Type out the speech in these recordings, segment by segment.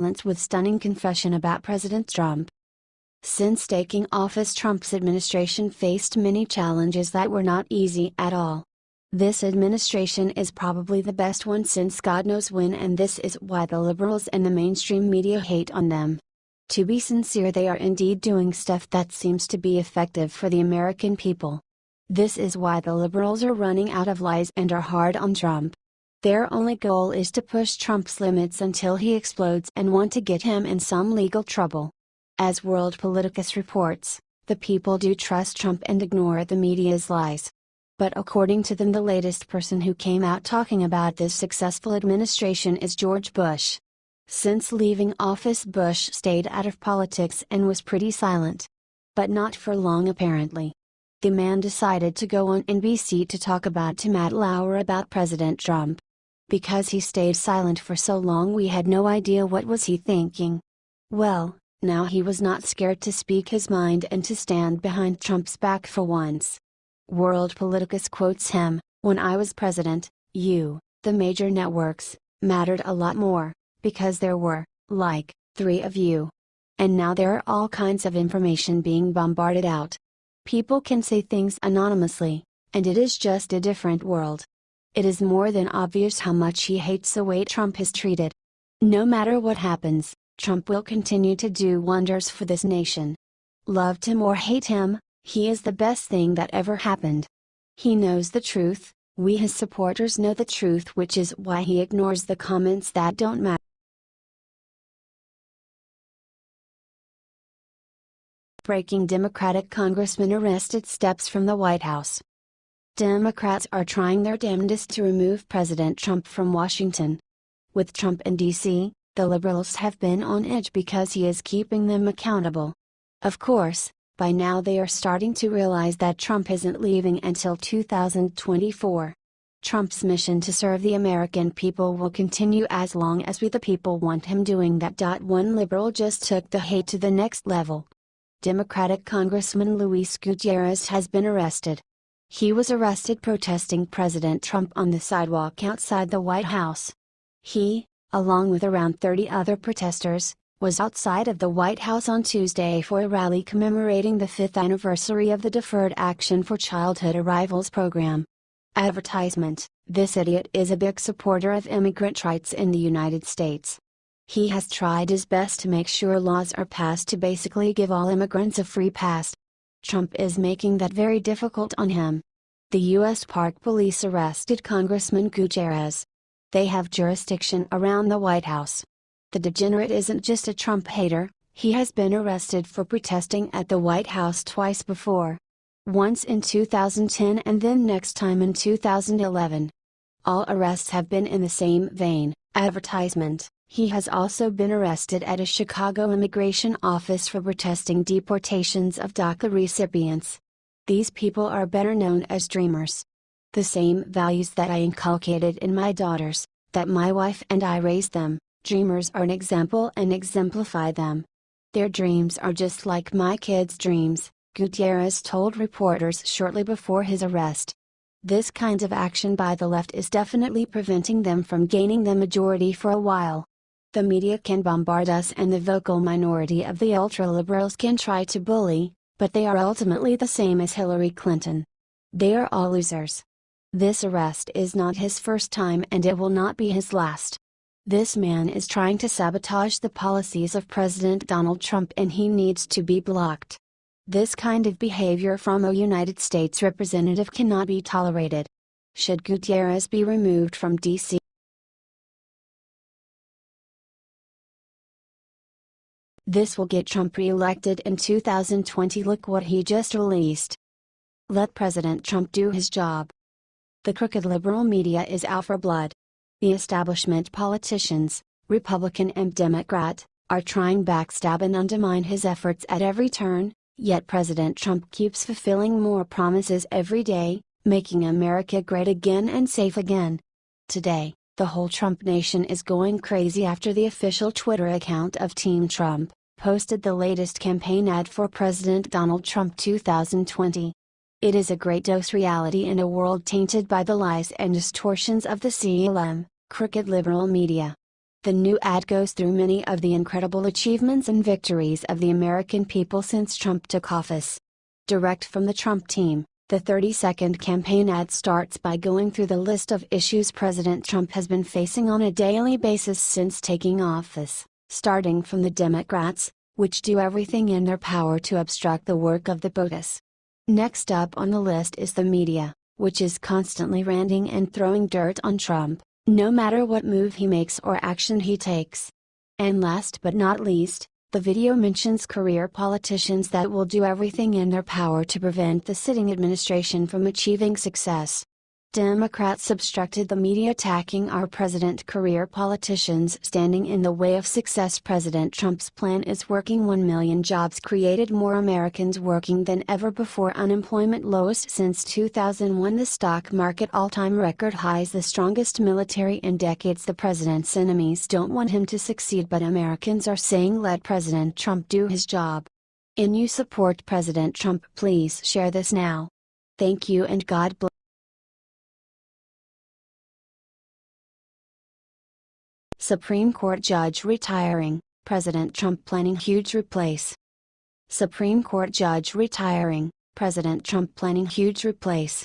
with stunning confession about President Trump. Since taking office, Trump's administration faced many challenges that were not easy at all. This administration is probably the best one since God knows when, and this is why the liberals and the mainstream media hate on them. To be sincere, they are indeed doing stuff that seems to be effective for the American people. This is why the liberals are running out of lies and are hard on Trump. Their only goal is to push Trump's limits until he explodes and want to get him in some legal trouble. As World Politicus reports, the people do trust Trump and ignore the media's lies. But according to them, the latest person who came out talking about this successful administration is George Bush. Since leaving office, Bush stayed out of politics and was pretty silent. But not for long apparently. The man decided to go on NBC to talk to Matt Lauer about President Trump. Because he stayed silent for so long, we had no idea what was he thinking. Well, now he was not scared to speak his mind and to stand behind Trump's back for once. World Politicus quotes him, "When I was president, the major networks, mattered a lot more, because there were, like, 3 of you. And now there are all kinds of information being bombarded out. People can say things anonymously, and it is just a different world. It is more than obvious how much he hates the way Trump is treated. No matter what happens, Trump will continue to do wonders for this nation. Loved him or hate him, he is the best thing that ever happened. He knows the truth, we his supporters know the truth, which is why he ignores the comments that don't matter." Breaking: Democratic congressman arrested steps from the White House. Democrats are trying their damnedest to remove President Trump from Washington. With Trump in D.C., the liberals have been on edge because he is keeping them accountable. Of course, by now they are starting to realize that Trump isn't leaving until 2024. Trump's mission to serve the American people will continue as long as we the people want him doing that. One liberal just took the hate to the next level. Democratic Congressman Luis Gutierrez has been arrested. He was arrested protesting President Trump on the sidewalk outside the White House. He, along with around 30 other protesters, was outside of the White House on Tuesday for a rally commemorating the 5th anniversary of the Deferred Action for Childhood Arrivals program. Advertisement: This idiot is a big supporter of immigrant rights in the United States. He has tried his best to make sure laws are passed to basically give all immigrants a free pass. Trump is making that very difficult on him. The U.S. Park Police arrested Congressman Gutierrez. They have jurisdiction around the White House. The degenerate isn't just a Trump hater, he has been arrested for protesting at the White House twice before. Once in 2010 and then next time in 2011. All arrests have been in the same vein. Advertisement: He has also been arrested at a Chicago immigration office for protesting deportations of DACA recipients. These people are better known as dreamers. The same values that I inculcated in my daughters, that my wife and I raised them, dreamers are an example and exemplify them. Their dreams are just like my kids' dreams, Gutierrez told reporters shortly before his arrest. This kind of action by the left is definitely preventing them from gaining the majority for a while. The media can bombard us and the vocal minority of the ultra-liberals can try to bully, but they are ultimately the same as Hillary Clinton. They are all losers. This arrest is not his first time and it will not be his last. This man is trying to sabotage the policies of President Donald Trump and he needs to be blocked. This kind of behavior from a United States representative cannot be tolerated. Should Gutierrez be removed from D.C.? This will get Trump re-elected in 2020. Look what he just released. Let President Trump do his job. The crooked liberal media is out for blood. The establishment politicians, Republican and Democrat, are trying backstab and undermine his efforts at every turn, yet President Trump keeps fulfilling more promises every day, making America great again and safe again. Today, the whole Trump nation is going crazy after the official Twitter account of Team Trump posted the latest campaign ad for President Donald Trump 2020. It is a great dose reality in a world tainted by the lies and distortions of the CLM, crooked liberal media. The new ad goes through many of the incredible achievements and victories of the American people since Trump took office. Direct from the Trump team, the 30-second campaign ad starts by going through the list of issues President Trump has been facing on a daily basis since taking office, starting from the Democrats, which do everything in their power to obstruct the work of the POTUS. Next up on the list is the media, which is constantly ranting and throwing dirt on Trump, no matter what move he makes or action he takes. And last but not least, the video mentions career politicians that will do everything in their power to prevent the sitting administration from achieving success. Democrats obstructed the media attacking our president. Career politicians standing in the way of success. President Trump's plan is working. 1 million jobs created, more Americans working than ever before. Unemployment lowest since 2001. The stock market all-time record highs. The strongest military in decades. The president's enemies don't want him to succeed, but Americans are saying let President Trump do his job. And you support President Trump? Please share this now. Thank you and God bless. Supreme Court judge retiring, President Trump planning huge replace. Supreme Court judge retiring, President Trump planning huge replace.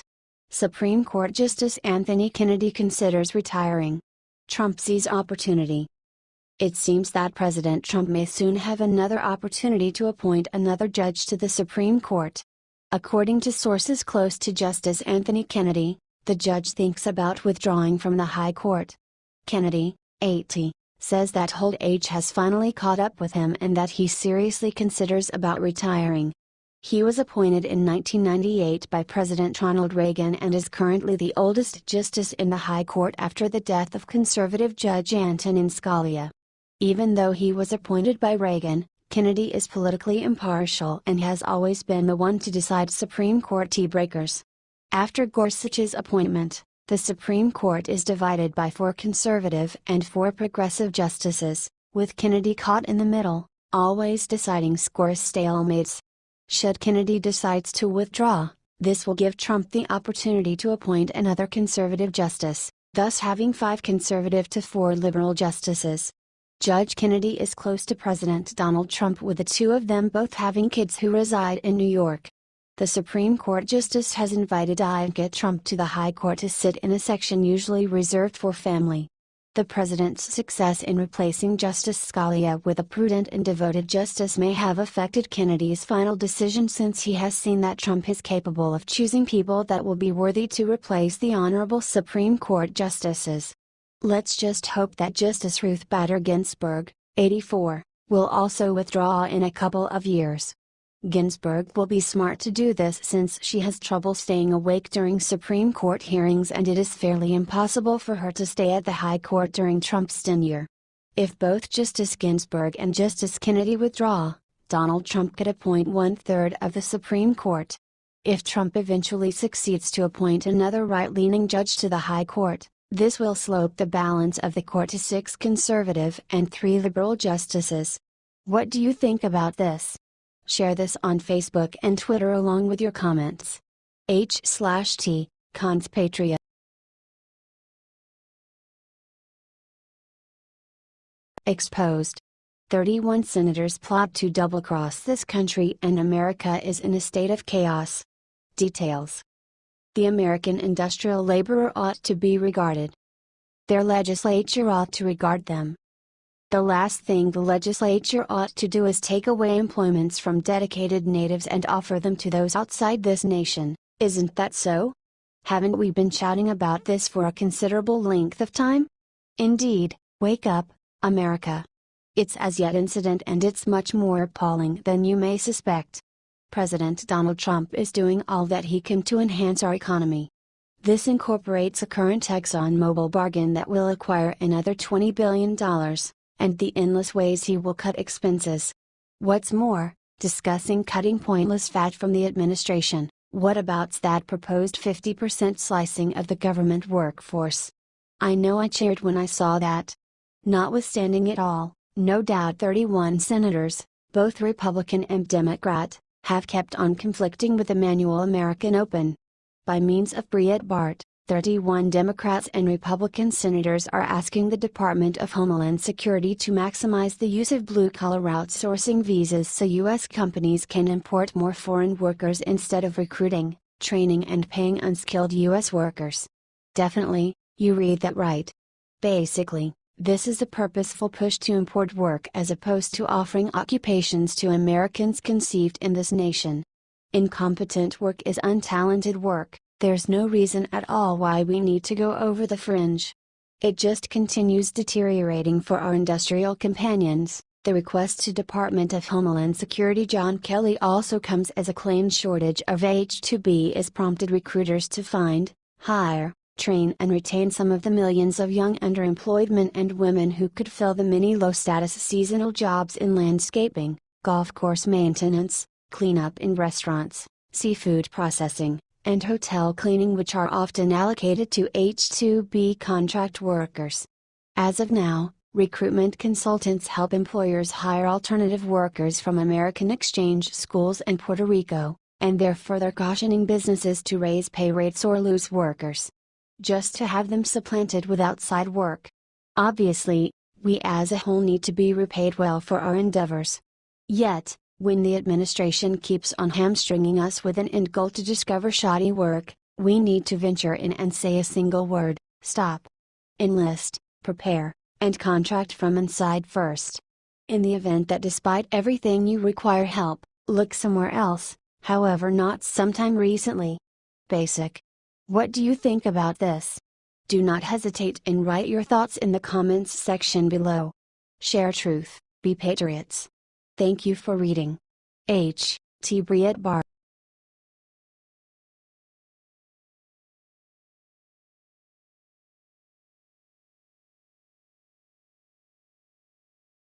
Supreme Court Justice Anthony Kennedy considers retiring. Trump sees opportunity. It seems that President Trump may soon have another opportunity to appoint another judge to the Supreme Court. According to sources close to Justice Anthony Kennedy, the judge thinks about withdrawing from the High Court. Kennedy, 80, says that old age has finally caught up with him and that he seriously considers about retiring. He was appointed in 1998 by President Ronald Reagan and is currently the oldest justice in the High Court after the death of conservative Judge Antonin Scalia. Even though he was appointed by Reagan, Kennedy is politically impartial and has always been the one to decide Supreme Court tie-breakers. After Gorsuch's appointment, the Supreme Court is divided by 4 conservative and 4 progressive justices, with Kennedy caught in the middle, always deciding scores stalemates. Should Kennedy decides to withdraw, this will give Trump the opportunity to appoint another conservative justice, thus having 5 conservative to 4 liberal justices. Judge Kennedy is close to President Donald Trump, with the 2 of them both having kids who reside in New York. The Supreme Court Justice has invited Ivanka Trump to the High Court to sit in a section usually reserved for family. The president's success in replacing Justice Scalia with a prudent and devoted justice may have affected Kennedy's final decision, since he has seen that Trump is capable of choosing people that will be worthy to replace the honorable Supreme Court justices. Let's just hope that Justice Ruth Bader Ginsburg, 84, will also withdraw in a couple of years. Ginsburg will be smart to do this, since she has trouble staying awake during Supreme Court hearings and it is fairly impossible for her to stay at the High Court during Trump's tenure. If both Justice Ginsburg and Justice Kennedy withdraw, Donald Trump could appoint 1/3 of the Supreme Court. If Trump eventually succeeds to appoint another right-leaning judge to the High Court, this will slope the balance of the court to 6 conservative and 3 liberal justices. What do you think about this? Share this on Facebook and Twitter along with your comments. H/T, Cons Patriot. Exposed. 31 senators plot to double-cross this country and America is in a state of chaos. Details. The American industrial laborer ought to be regarded. Their legislature ought to regard them. The last thing the legislature ought to do is take away employments from dedicated natives and offer them to those outside this nation, isn't that so? Haven't we been shouting about this for a considerable length of time? Indeed, wake up, America. It's as yet incident and it's much more appalling than you may suspect. President Donald Trump is doing all that he can to enhance our economy. This incorporates a current ExxonMobil bargain that will acquire another $20 billion. And the endless ways he will cut expenses. What's more, discussing cutting pointless fat from the administration, what about that proposed 50% slicing of the government workforce? I know I cheered when I saw that. Notwithstanding it all, no doubt 31 senators, both Republican and Democrat, have kept on conflicting with the manual American Open. By means of Breitbart, 31 Democrats and Republican senators are asking the Department of Homeland Security to maximize the use of blue-collar outsourcing visas so U.S. companies can import more foreign workers instead of recruiting, training and paying unskilled U.S. workers. Definitely, you read that right. Basically, this is a purposeful push to import work as opposed to offering occupations to Americans conceived in this nation. Incompetent work is untalented work. There's no reason at all why we need to go over the fringe. It just continues deteriorating for our industrial companions. The request to Department of Homeland Security John Kelly also comes as a claimed shortage of H-2B has prompted recruiters to find, hire, train and retain some of the millions of young underemployed men and women who could fill the many low-status seasonal jobs in landscaping, golf course maintenance, cleanup in restaurants, seafood processing, and hotel cleaning, which are often allocated to H-2B contract workers. As of now, recruitment consultants help employers hire alternative workers from American exchange schools and Puerto Rico, and they're further cautioning businesses to raise pay rates or lose workers, just to have them supplanted with outside work. Obviously, we as a whole need to be repaid well for our endeavors. Yet, when the administration keeps on hamstringing us with an end goal to discover shoddy work, we need to venture in and say a single word: stop. Enlist, prepare, and contract from inside first. In the event that despite everything you require help, look somewhere else, however not sometime recently. Basic. What do you think about this? Do not hesitate and write your thoughts in the comments section below. Share truth, be patriots. Thank you for reading. H. T. Briet Bar